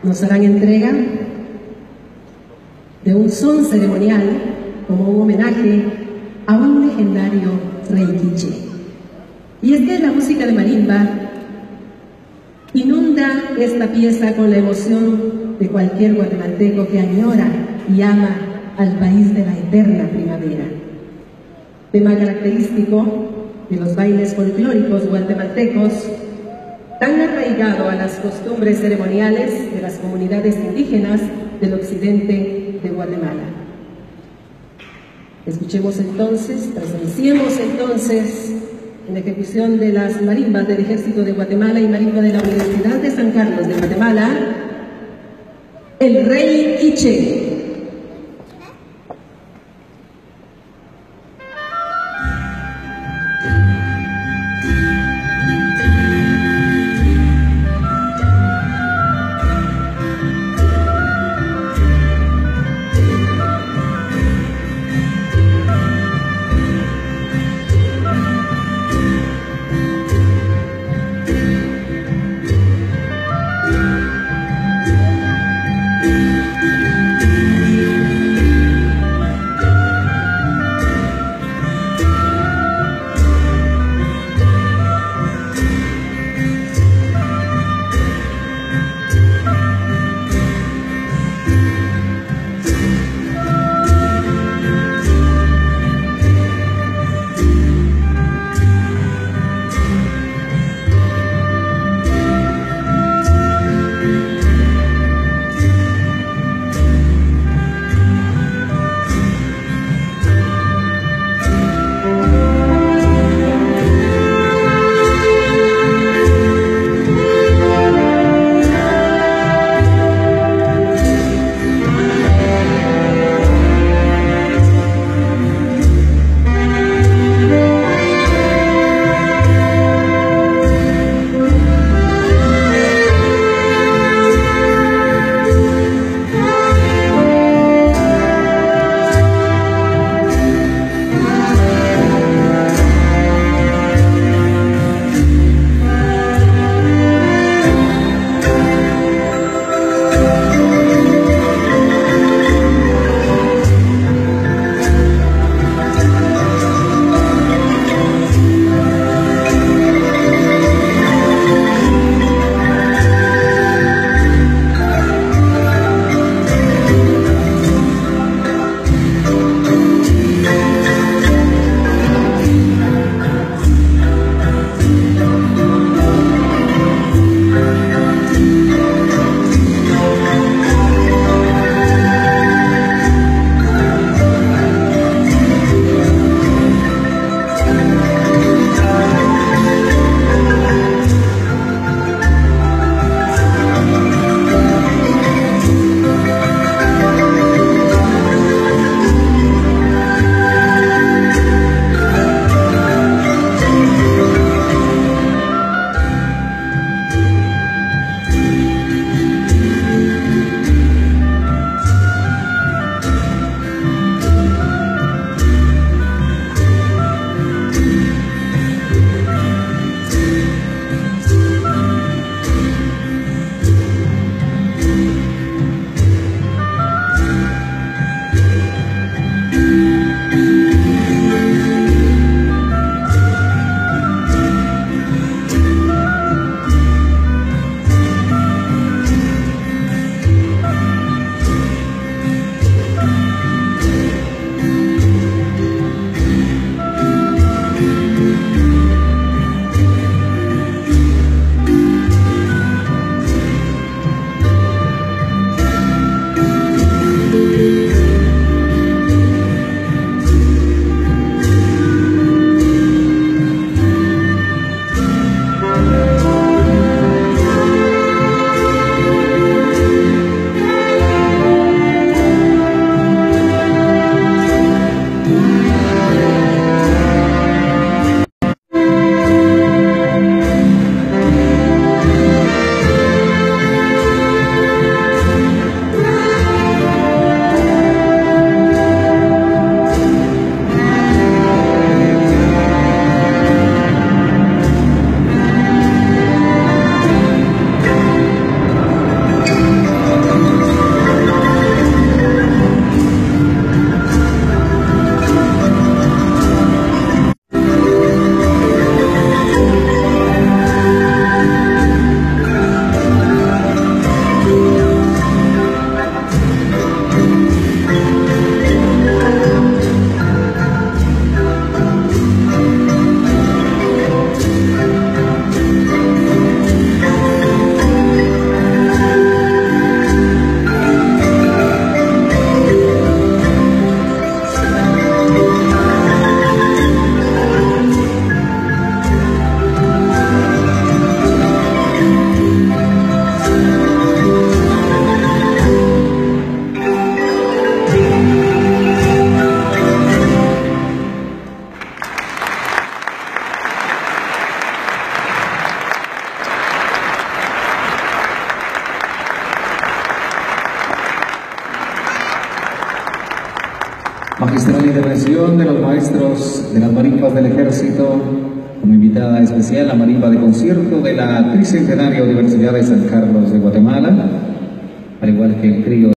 nos harán entrega de un son ceremonial como un homenaje a un legendario rey quiché. Y es que la música de marimba inunda esta pieza con la emoción de cualquier guatemalteco que añora y ama al país de la eterna primavera. Tema característico de los bailes folclóricos guatemaltecos, tan arraigado a las costumbres ceremoniales de las comunidades indígenas del occidente de Guatemala. Escuchemos entonces, presenciemos entonces, en la ejecución de las marimbas del Ejército de Guatemala y marimba de la Universidad de San Carlos de Guatemala, el rey quiché. la intervención de los maestros de las marimbas del Ejército, como invitada especial la marimba de concierto de la Tricentenaria Universidad de San Carlos de Guatemala, al igual que el trío